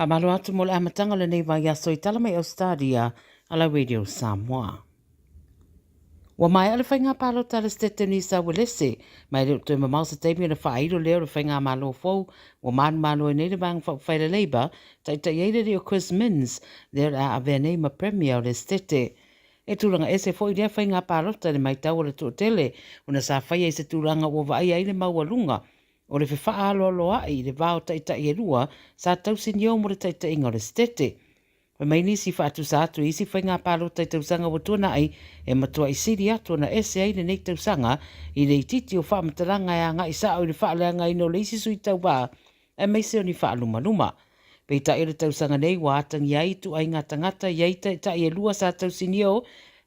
Malo atu mo le amatanga le nei vai aso I tala mai Ausetalia ala Radio Samoa. Wa mai ale whainga palo tala stete ni sa welese, mai leo tue mamau sa teimi na whairo leo le whainga malo fau, wa manu malo e nei le bang whaile leiba, tai eire reo Chris Mins, leo a avea nei ma premier le stete. E tūranga ese fo I rea whainga palo tala mai tau le tuotele, una sa whaia I se tūranga ua vai aile maualunga, o le whawha alo aloa I le vao taita I rua, sa tausi nio mo le taita inga le stete. Wa mai nisi whaatu sa atu isi whainga palo taita usanga wa tuana ai, e matua I siri atu na ese ai le nei tausanga, I le ititi o whaamataranga e anga I sa au le whaaleanga I no le isi sui tau ba, e mai se o ni whaaluma luma. Pei ta i le tausanga nei wa atangi ai tu ai ngatangata iai ta I lua sa tausi nio,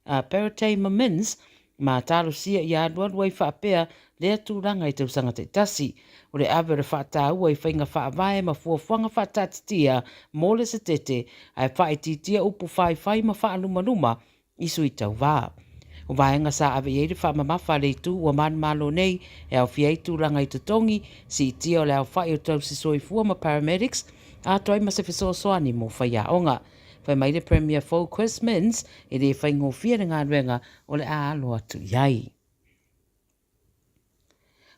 Paratei Mamins, ma talo sia I adua luai whaapea, lea tūranga I tausanga te tasi. O le awere whaata ua I whainga whaavae ma fuafuanga whaatatitia mō le se tete ai whaetitia upu whai ma whaaluma luma I sui tau wā. O vaenga sa ave i eire whaamamafa le tu ua man malo nei e au fiei tūranga I tutongi si tia o le au whai o tau si soifua ma paramedics a toi ma se fesoasoani mo whaia onga. Whai mai le Premier Fou Chris Mins e le whaingo fia ngā ruenga o le a aloa tu iai.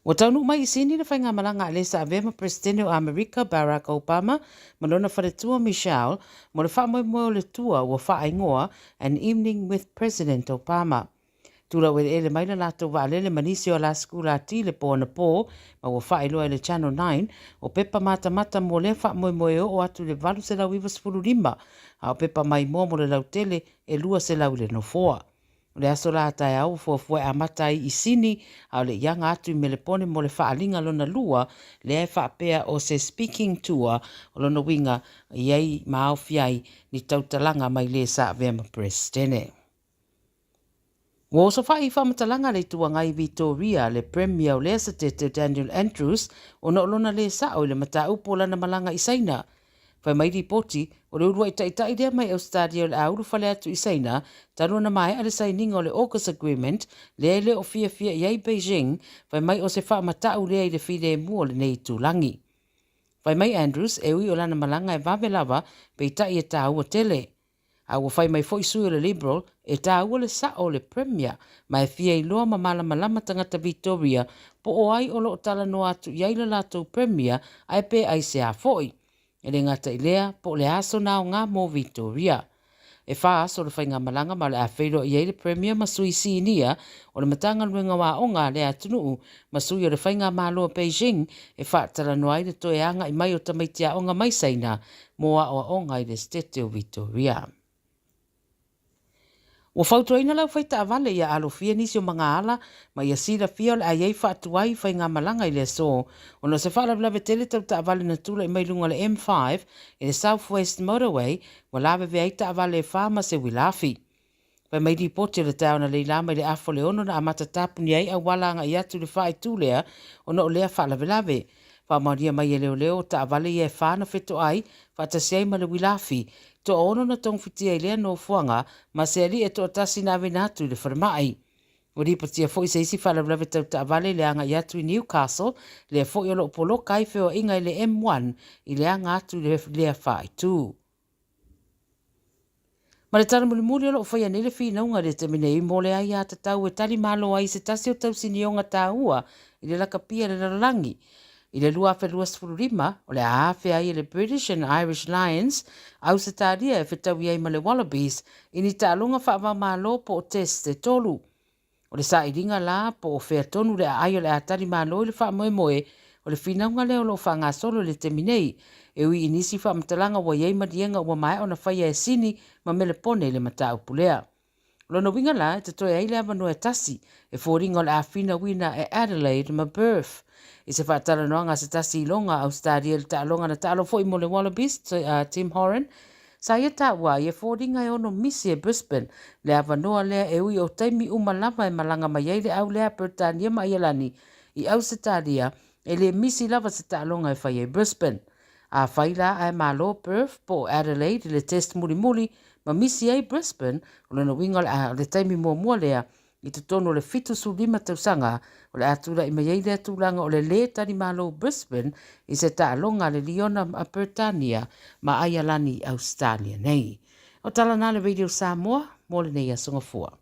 Wa taunu mai I sini le whainga malanga a le sa avema Presidente o Amerika Barack Obama ma lona wharetua Michelle mo le whamoe le tua ua whaingoa An Evening with President Obama. Tula wele ele mai la lato wa alele manisi o la skula ti le po na po ma ua whailoa le Channel 9 o pepa mata mo le whamoe o atu le valu se lau iwa sifuru lima a o pepa mai mo le lau tele e lua se lau le no foa. O le aso la tai au fuafua a matai I sini a o le ianga atu I melepone mo le whaalinga lona lua le e whaapea o se speaking tour o lona winga iei maau fiai ni tautalanga mai le sa avema Presidente. Wo so whai whamatalanga le tuanga I Victoria le Premier o le asatete Daniel Andrews o na olona le sa o le mata upo lana malanga I saina. Whai mai ripoti o le urua I rea mai Ausetalia o le auru whale atu I saina tanu na mai ale saininga o le AUKUS Agreement le ele o fia iai Beijing whai mai o se whaamata u lea I le while mua le nei tūlangi. Whai mai Andrews e ui o lana malanga e vavelawa pe tai e tā ua tele. A ua whai mai fo sui o le Liberal e tā ua le sa o le Premier mai fia I loa ma malama tangata Victoria po o ai o lo tala no atu iai la lato Premier ai pe ai se a foi. E le ngata I lea po le aso nao ngā mō Victoria. E wha aso le whainga malanga ma le a whairo iai le Premier ma sui si inia o le matanga luenga wā o ngā le atunuu ma sui o le whainga māloa Beijing e wha tala noai le toe anga I mai o tamaitia o ngā mai saina moa o ngā I le stete o Victoria. Wa fautuaina lau whaita avale ia alofia nisi o mga ala ma ia sira fia o le aiei whaatuai whainga malanga I le so. O no se whaalablave tele tau ta avale na tula I mailunga le M5 I le South West Motorway wa lave vea ta avale whama se wilafi. Pai mai ripoti le tau na leila mai le afo le ono na amata tapu ni ai a walanga I atu le whae tūlea o no o lea whaalavelave. Whamaria mai e leo ta avale ia e whana wheto ai whaatasiai ma le wilafi. To ono na tong fitia I lea no fuanga ma se ali e to atasi na ave natu I le wharamai. O ripatia fo I se isi whaalavelave tau ta avale le anga I atu I Newcastle le fo I olo polo kai feo inga I le M1 I le anga atu le lea whae tū. Ma le tala mulimuli o lo whaia nele whinaunga le temine I mole ai a tatau e tali malo ai se tasi o tau sinionga tā ua I le lakapia le lalangi. I le lua whelua sfururima o le aawhi ai le British and Irish Lions, Ausetalia e whetau iai ma le Wallabies, I ni tālunga whaava malo po o test te tolu. O le sa iringa la po o whea tonu le ai o le atari malo I le wha moe o le whinaunga leo lo wha solo le teminei, e ui inisi wha matalanga wa iei madienga ua mai o na whaia e sini ma mele pone le mata upulea. Lona winga la e te toi ai le avano e tasi, e fōringa o le awhina wina e Adelaide ma Perth. I se whaatala noanga se tasi longa Ausetalia le taalonga na taalo fo I mo le Wallabies, Tim Horan. Sa ia taua I e fōringa e ono misi e Brisbane, le avanoa lea e ui o taimi umalama e malanga mai ai le au lea Britania ma ialani I Ausetalia e le misi lava se taalonga e whai e Brisbane. A whaila ai malo Perth po Adelaide le test muli ma misi ai Brisbane o lona winga le taimi mua lea I te tono le fitu su 5 tausanga o le atura i mai le atulanga o le tani malo Brisbane i se taalonga le Liona a Britannia ma aialani Australia nei. O tala na le Radio Samoa, mo le nei a Singapore.